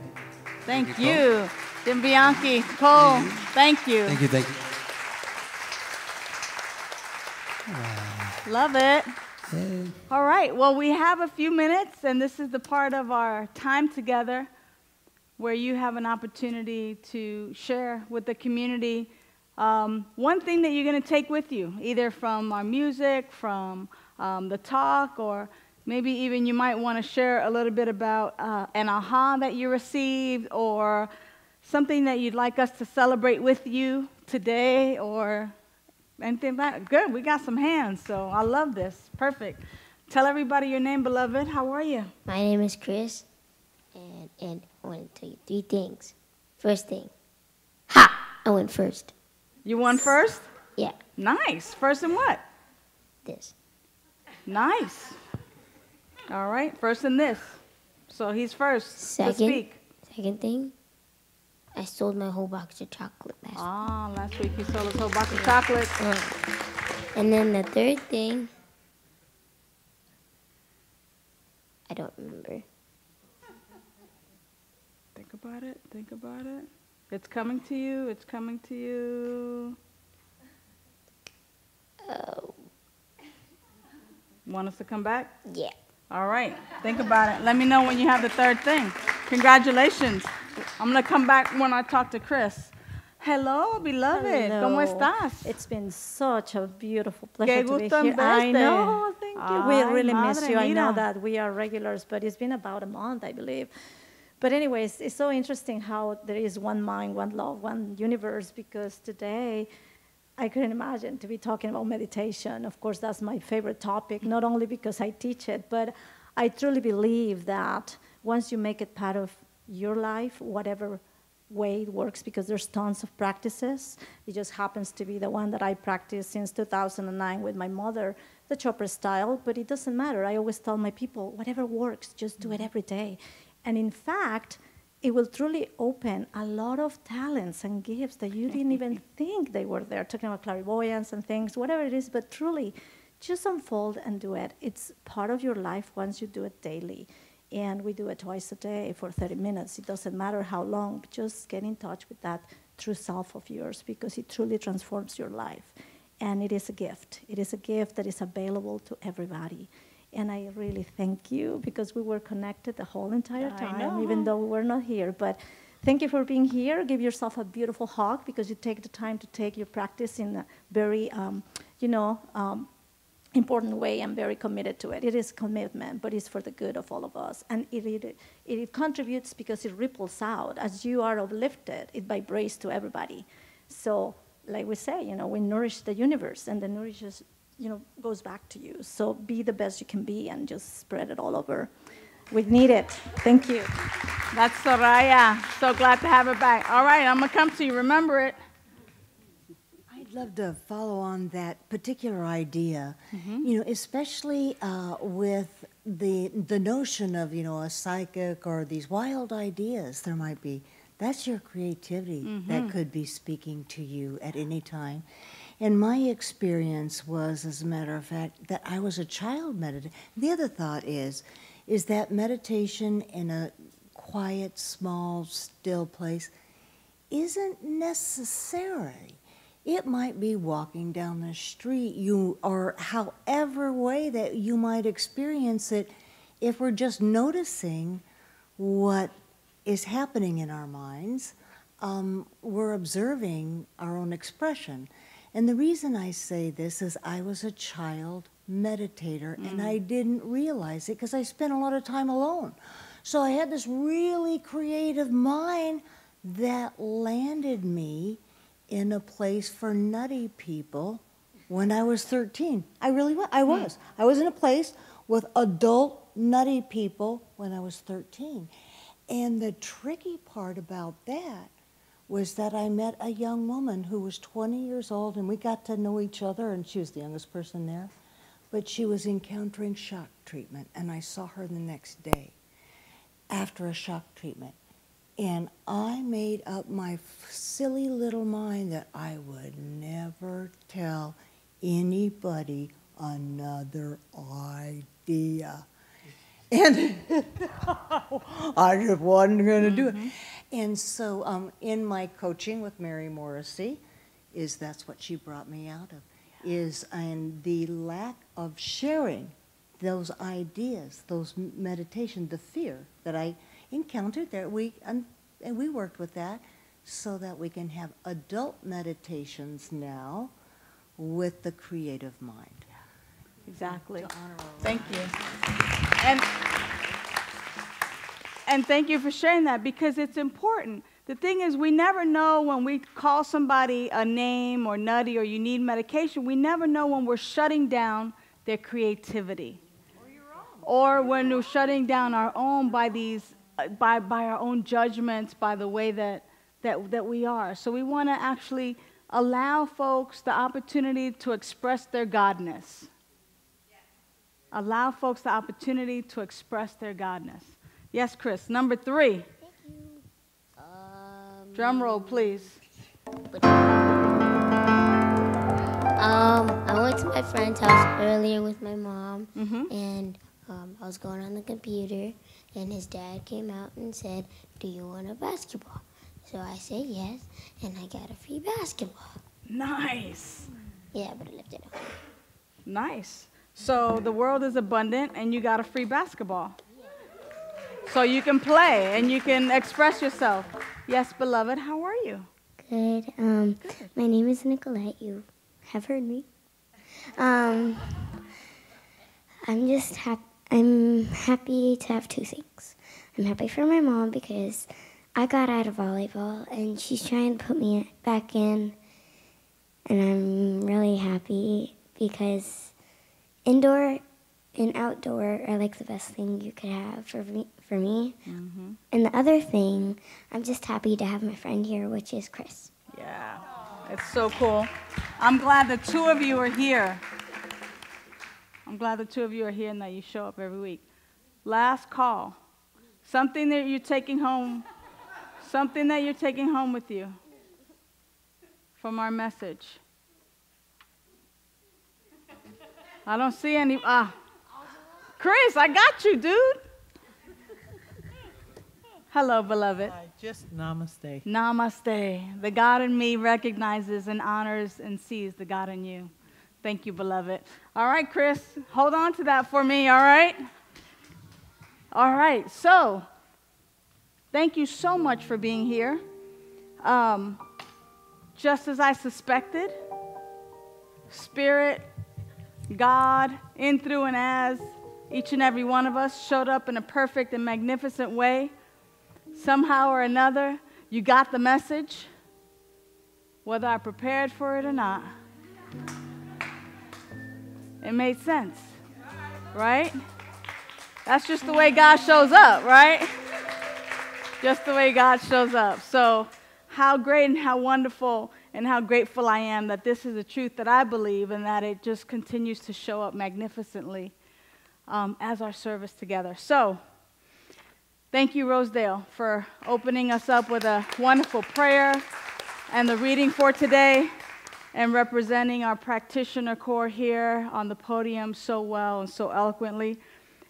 Speaker 4: Thank you. Jim Bianchi, Cole, thank you.
Speaker 1: Thank you, thank you.
Speaker 4: Love it.
Speaker 1: Hey.
Speaker 4: All right, well, we have a few minutes, and this is the part of our time together where you have an opportunity to share with the community one thing that you're going to take with you, either from our music, from the talk, or maybe even you might want to share a little bit about an aha that you received, or something that you'd like us to celebrate with you today, or anything like that. Good, we got some hands, so I love this. Perfect. Tell everybody your name, beloved. How are you?
Speaker 5: My name is Chris, and I want to tell you 3 things. First thing, ha! I went first.
Speaker 4: You won first?
Speaker 5: Yeah,
Speaker 4: Nice. First in what?
Speaker 5: this.
Speaker 4: Nice. All right, first in this. So he's first to
Speaker 5: Second,
Speaker 4: speak.
Speaker 5: second thing, I sold my whole box of chocolate last week.
Speaker 4: Last week he sold his whole box of chocolate.
Speaker 5: And then the third thing, I don't remember.
Speaker 4: Think about it. Think about it. It's coming to you. It's coming to you.
Speaker 5: Oh,
Speaker 4: Want us to come back?
Speaker 5: yeah.
Speaker 4: All right. Think about it. Let me know when you have the third thing. Congratulations. I'm going to come back when I talk to Chris. Hello, beloved.
Speaker 6: Hello.
Speaker 4: ¿Cómo estás?
Speaker 6: It's been such a beautiful pleasure
Speaker 4: Qué
Speaker 6: to be
Speaker 4: gusto
Speaker 6: here.
Speaker 4: en
Speaker 6: I
Speaker 4: verte.
Speaker 6: know, thank you. We
Speaker 4: Ay,
Speaker 6: really miss
Speaker 4: madre
Speaker 6: you. I know
Speaker 4: mía.
Speaker 6: that we are regulars, but it's been about a month, I believe. But anyways, it's so interesting how there is one mind, one love, one universe, because today I couldn't imagine to be talking about meditation. Of course, that's my favorite topic, not only because I teach it, but I truly believe that once you make it part of your life, whatever way it works, because there's tons of practices. It just happens to be the one that I practiced since 2009 with my mother, the chopper style, but it doesn't matter. I always tell my people, whatever works, just do it every day. And in fact, it will truly open a lot of talents and gifts that you didn't even think they were there, talking about clairvoyance and things, whatever it is, but truly, just unfold and do it. It's part of your life once you do it daily. And we do it twice a day for 30 minutes. It doesn't matter how long, just get in touch with that true self of yours, because it truly transforms your life. And it is a gift. It is a gift that is available to everybody. And I really thank you, because we were connected the whole entire time, even though we were not here. But thank you for being here. Give yourself a beautiful hug, because you take the time to take your practice in a very, important way. I'm very committed to it. It is commitment, but it's for the good of all of us. And it contributes because it ripples out. As you are uplifted, it vibrates to everybody. So like we say, we nourish the universe, and the nourishes, goes back to you. So be the best you can be and just spread it all over. We need it. Thank you.
Speaker 4: That's Soraya. So glad to have her back. All right, I'm going to come to you. Remember it.
Speaker 7: I'd love to follow on that particular idea, especially with the notion of, a psychic or these wild ideas there might be. That's your creativity that could be speaking to you at any time. And my experience was, as a matter of fact, that I was a child meditator. The other thought is that meditation in a quiet, small, still place isn't necessary. It might be walking down the street, or however way that you might experience it, if we're just noticing what is happening in our minds, we're observing our own expression. And the reason I say this is I was a child meditator, and I didn't realize it because I spent a lot of time alone. So I had this really creative mind that landed me in a place for nutty people when I was 13. I really was. I was in a place with adult nutty people when I was 13. And the tricky part about that was that I met a young woman who was 20 years old, and we got to know each other, and she was the youngest person there. But she was encountering shock treatment, and I saw her the next day after a shock treatment. And I made up my silly little mind that I would never tell anybody another idea. And I just wasn't going to do it. And so in my coaching with Mary Morrissey, that's what she brought me out of, and the lack of sharing those ideas, those meditation, the fear that I encountered there. And we worked with that so that we can have adult meditations now with the creative mind.
Speaker 4: Exactly.
Speaker 7: To honor our
Speaker 4: Thank you. And thank you for sharing that, because it's important. The thing is, we never know when we call somebody a name or nutty or you need medication, we never know when we're shutting down their creativity. Or your own. Or when we're shutting down our own by our own judgments, by the way that we are. So we want to actually allow folks the opportunity to express their godness. Allow folks the opportunity to express their godness. Yes, Chris. Number 3.
Speaker 5: Thank you.
Speaker 4: Drum roll, please.
Speaker 5: I went to my friend's house earlier with my mom, and I was going on the computer, and his dad came out and said, "Do you want a basketball?" So I said yes, and I got a free basketball.
Speaker 4: Nice.
Speaker 5: Yeah, but I left it at home.
Speaker 4: Nice. So the world is abundant, and you got a free basketball. So you can play, and you can express yourself. Yes, beloved, how are you?
Speaker 5: Good. My name is Nicolette. You have heard me. I'm happy to have 2 things. I'm happy for my mom because I got out of volleyball, and she's trying to put me back in. And I'm really happy because indoor and outdoor are like the best thing you could have for me. And the other thing, I'm just happy to have my friend here, which is Chris.
Speaker 4: Yeah, it's so cool. I'm glad the 2 of you are here. I'm glad the 2 of you are here and that you show up every week. Last call. Something that you're taking home. Something that you're taking home with you from our message. I don't see any. Chris, I got you, dude. Hello, beloved.
Speaker 8: Hi, just namaste.
Speaker 4: Namaste. The God in me recognizes and honors and sees the God in you. Thank you, beloved. All right, Chris, hold on to that for me, all right? All right, so thank you so much for being here. Just as I suspected, Spirit God, in, through, and as each and every one of us showed up in a perfect and magnificent way. Somehow or another, you got the message, whether I prepared for it or not. It made sense, right? That's just the way God shows up, right? Just the way God shows up. So how great and how wonderful and how grateful I am that this is a truth that I believe and that it just continues to show up magnificently as our service together. So thank you, Rosedale, for opening us up with a wonderful prayer and the reading for today and representing our practitioner corps here on the podium so well and so eloquently.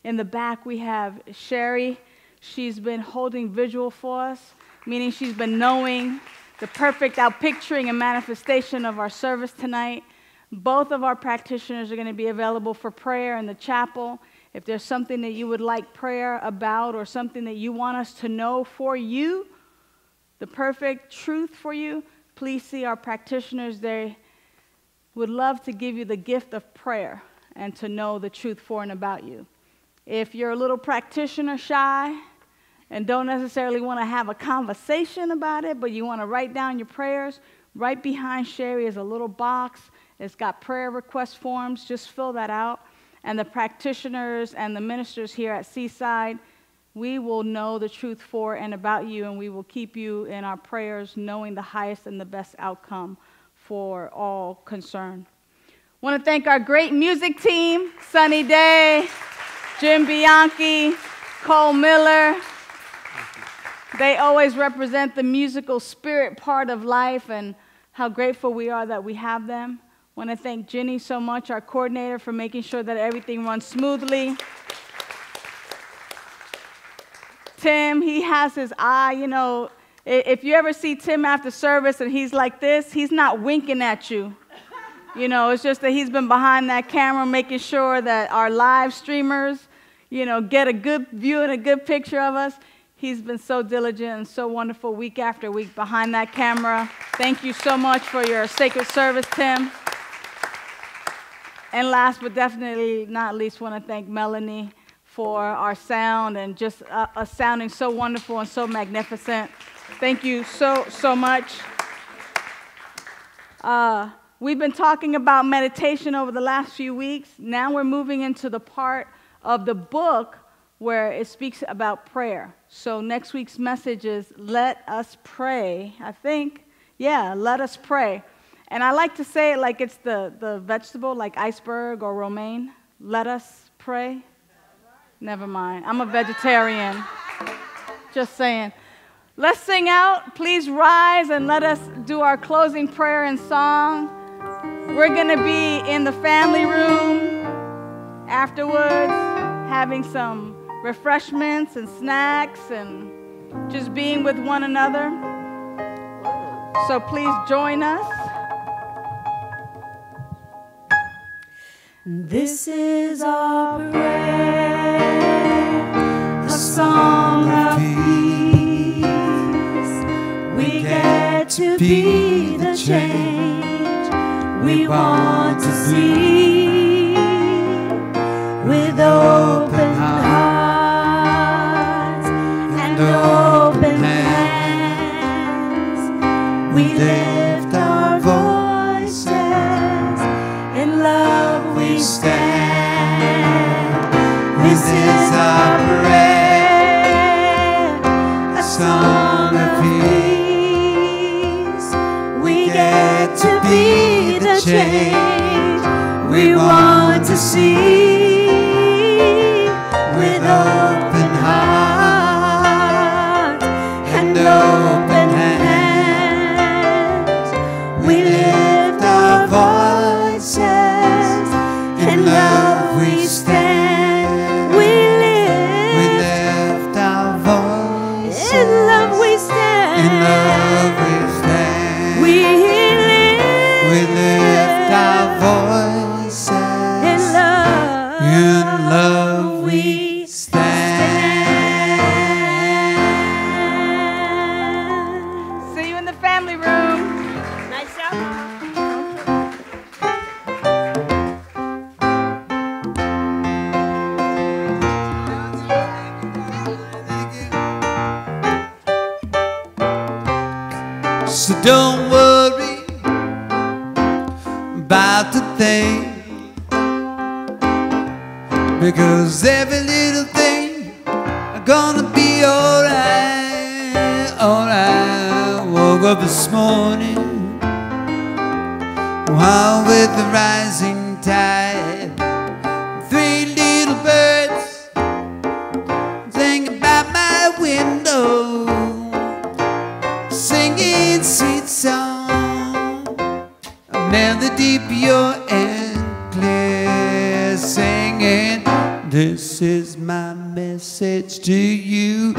Speaker 4: In the back, we have Sherry. She's been holding visual for us, meaning she's been knowing the perfect outpicturing and manifestation of our service tonight. Both of our practitioners are going to be available for prayer in the chapel. If there's something that you would like prayer about or something that you want us to know for you, the perfect truth for you, please see our practitioners. They would love to give you the gift of prayer and to know the truth for and about you. If you're a little practitioner shy and don't necessarily want to have a conversation about it, but you want to write down your prayers, right behind Sherry is a little box. It's got prayer request forms. Just fill that out. And the practitioners and the ministers here at Seaside, we will know the truth for and about you, and we will keep you in our prayers, knowing the highest and the best outcome for all concerned. I want to thank our great music team, Sunny Daye, Jim Bianchi, Cole Miller. They always represent the musical spirit part of life, and how grateful we are that we have them. I want to thank Ginny so much, our coordinator, for making sure that everything runs smoothly. Tim, he has his eye, you know, if you ever see Tim after service and he's like this, he's not winking at you. You know, it's just that he's been behind that camera making sure that our live streamers, you know, get a good view and a good picture of us. He's been so diligent and so wonderful week after week behind that camera. Thank you so much for your sacred service, Tim. And last but definitely not least, want to thank Melanie for our sound and just us sounding so wonderful and so magnificent. Thank you so much. We've been talking about meditation over the last few weeks. Now we're moving into the part of the book where it speaks about prayer. So next week's message is Let Us Pray. I think, yeah, let us pray. And I like to say it like it's the vegetable, like iceberg or romaine. Let us pray. Never mind. I'm a vegetarian. Just saying. Let's sing out. Please rise and let us do our closing prayer and song. We're going to be in the family room afterwards, having some refreshments and snacks and just being with one another. So please join us.
Speaker 8: This is our prayer, a song of peace. We get to be the change we want to see. With open hearts and open hands, we lift our voices. In love we stand. This is our prayer, a song of peace. We get to be the change we want to see. With open heart and open hands, we lift our voices. In love we stand. We lift our voices. In love we stand. In love we stand. We lift our voices. In love.
Speaker 1: So don't worry about the thing, because every little thing gonna be alright, alright. Woke up this morning while with the rising tide, 3 little birds singing by my window, singing sweet song, a melody pure and clear, singing, this is my message to you.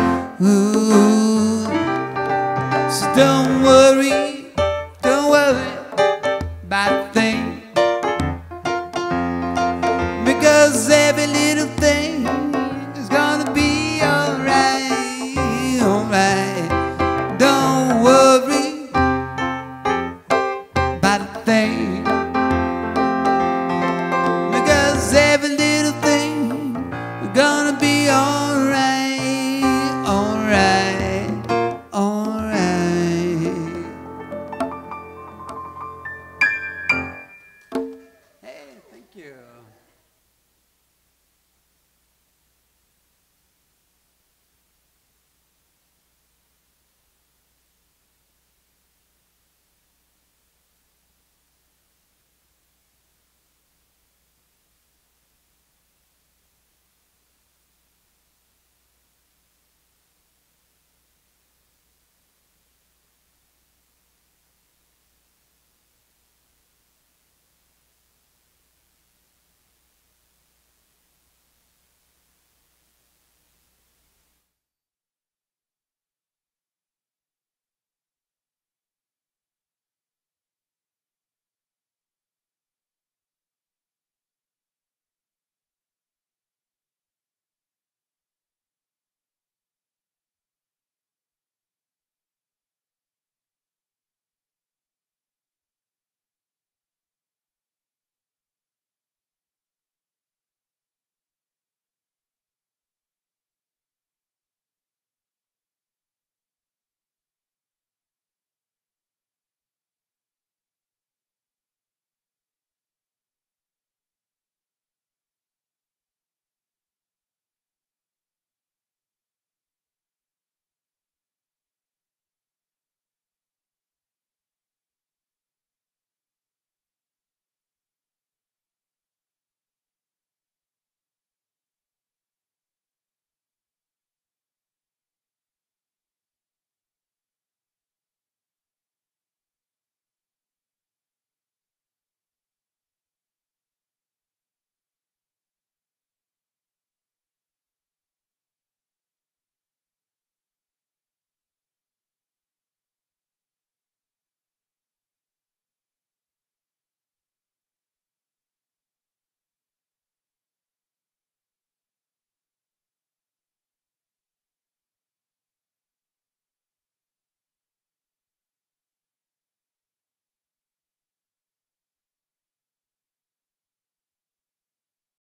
Speaker 1: So don't worry about a thing, because every little thing is gonna be alright, alright. Don't worry about a thing, because every little thing is gonna be alright.